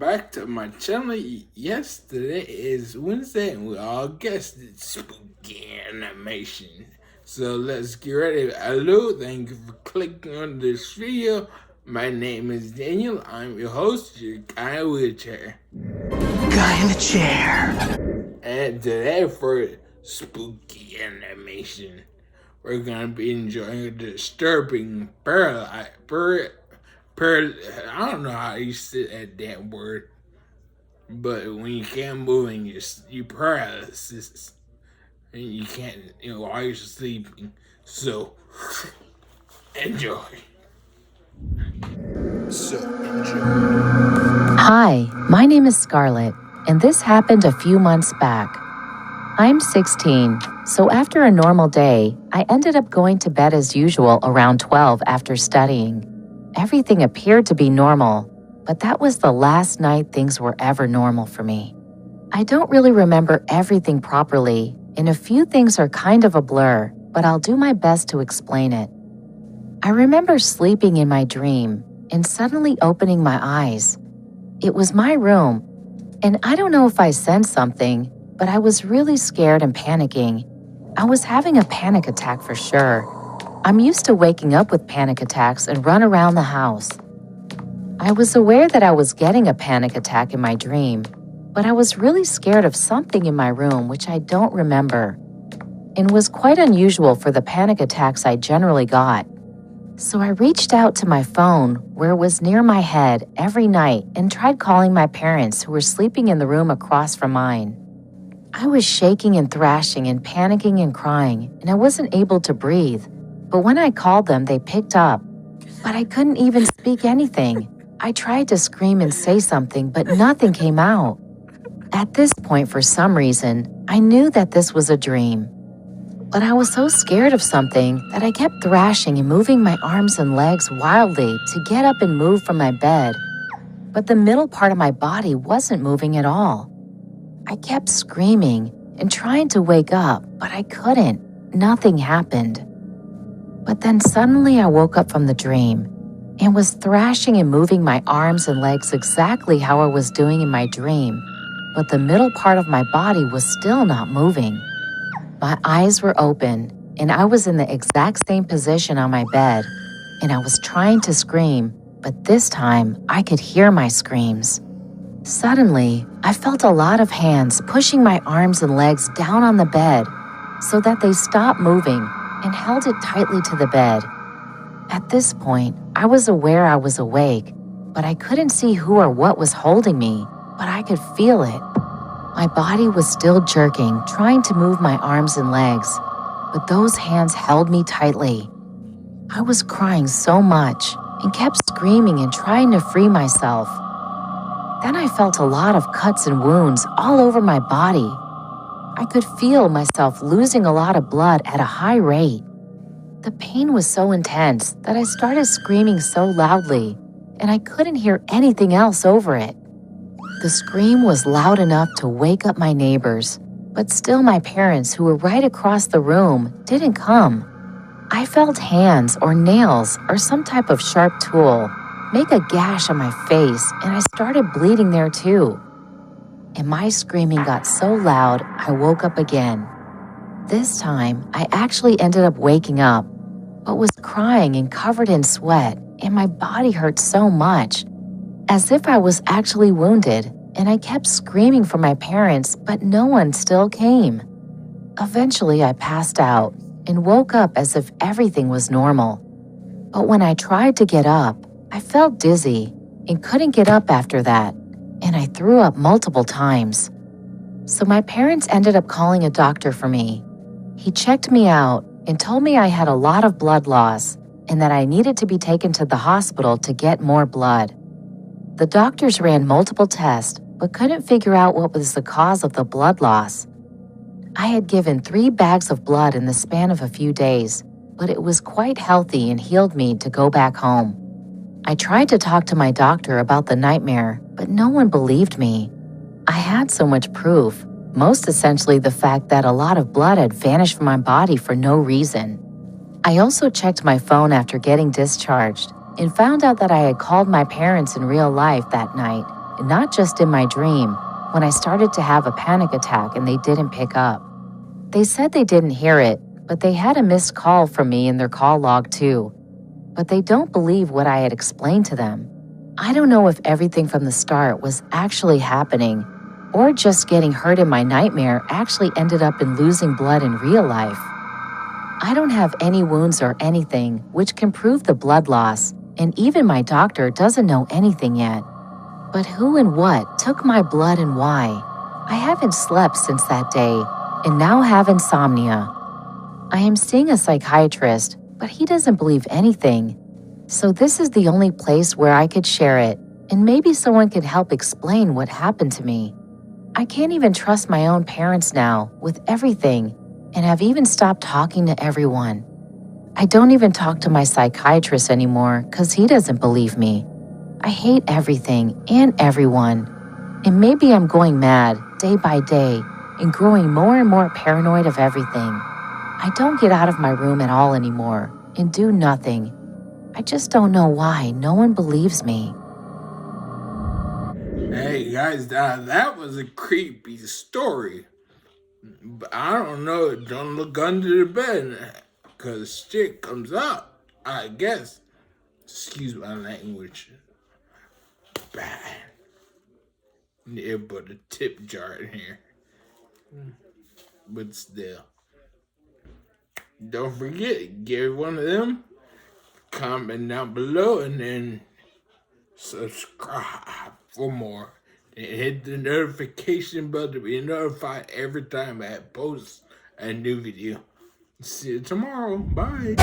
back to my channel. Yes, today is Wednesday and we all guessed it, spooky animation. So let's get ready. Hello, thank you for clicking on this video. My name is Daniel. I'm your host, your guy in a chair. Guy in the chair. And today for spooky animation, we're gonna be enjoying a disturbing I don't know how you say that damn word, but when you can't move and you paralysis, and you can't, while you're sleeping. So enjoy. Hi, my name is Scarlett, and this happened a few months back. I'm 16, so after a normal day, I ended up going to bed as usual around 12 after studying. Everything appeared to be normal, but that was the last night things were ever normal for me. I don't really remember everything properly, and a few things are kind of a blur, but I'll do my best to explain it. I remember sleeping in my dream and suddenly opening my eyes. It was my room, and I don't know if I sensed something, but I was really scared and panicking. I was having a panic attack for sure. I'm used to waking up with panic attacks and run around the house. I was aware that I was getting a panic attack in my dream, but I was really scared of something in my room which I don't remember. It was quite unusual for the panic attacks I generally got. So I reached out to my phone where it was near my head every night and tried calling my parents who were sleeping in the room across from mine. I was shaking and thrashing and panicking and crying, and I wasn't able to breathe. But when I called them, they picked up. But I couldn't even speak anything. I tried to scream and say something, but nothing came out. At this point, for some reason, I knew that this was a dream. But I was so scared of something that I kept thrashing and moving my arms and legs wildly to get up and move from my bed. But the middle part of my body wasn't moving at all. I kept screaming and trying to wake up, but I couldn't. Nothing happened. But then suddenly I woke up from the dream and was thrashing and moving my arms and legs exactly how I was doing in my dream, but the middle part of my body was still not moving. My eyes were open and I was in the exact same position on my bed, and I was trying to scream, but this time I could hear my screams. Suddenly, I felt a lot of hands pushing my arms and legs down on the bed so that they stopped moving and held it tightly to the bed. At this point, I was aware I was awake, but I couldn't see who or what was holding me, but I could feel it. My body was still jerking, trying to move my arms and legs, but those hands held me tightly. I was crying so much and kept screaming and trying to free myself. Then I felt a lot of cuts and wounds all over my body. I could feel myself losing a lot of blood at a high rate. The pain was so intense that I started screaming so loudly, and I couldn't hear anything else over it. The scream was loud enough to wake up my neighbors, but still my parents, who were right across the room, didn't come. I felt hands or nails or some type of sharp tool make a gash on my face, and I started bleeding there too. And my screaming got so loud, I woke up again. This time, I actually ended up waking up, but was crying and covered in sweat, and my body hurt so much, as if I was actually wounded, and I kept screaming for my parents, but no one still came. Eventually, I passed out and woke up as if everything was normal. But when I tried to get up, I felt dizzy and couldn't get up after that, and I threw up multiple times. So my parents ended up calling a doctor for me. He checked me out and told me I had a lot of blood loss and that I needed to be taken to the hospital to get more blood. The doctors ran multiple tests but couldn't figure out what was the cause of the blood loss. I had given 3 bags of blood in the span of a few days, but it was quite healthy and healed me to go back home. I tried to talk to my doctor about the nightmare, but no one believed me. I had so much proof, most essentially the fact that a lot of blood had vanished from my body for no reason. I also checked my phone after getting discharged and found out that I had called my parents in real life that night and not just in my dream, when I started to have a panic attack and they didn't pick up. They said they didn't hear it, but they had a missed call from me in their call log too. But they don't believe what I had explained to them. I don't know if everything from the start was actually happening, or just getting hurt in my nightmare actually ended up in losing blood in real life. I don't have any wounds or anything which can prove the blood loss, and even my doctor doesn't know anything yet. But who and what took my blood and why? I haven't slept since that day, and now have insomnia. I am seeing a psychiatrist, but he doesn't believe anything. So this is the only place where I could share it, and maybe someone could help explain what happened to me. I can't even trust my own parents now with everything, and have even stopped talking to everyone. I don't even talk to my psychiatrist anymore because he doesn't believe me. I hate everything and everyone. And maybe I'm going mad day by day and growing more and more paranoid of everything. I don't get out of my room at all anymore and do nothing. I just don't know why no one believes me. Hey guys, that was a creepy story. But I don't know, don't look under the bed, cause shit comes up, I guess. Excuse my language. Bad. Yeah, but a tip jar in here. But still. Don't forget, give one of them, comment down below, and then subscribe for more. And hit the notification button to be notified every time I post a new video. See you tomorrow. Bye.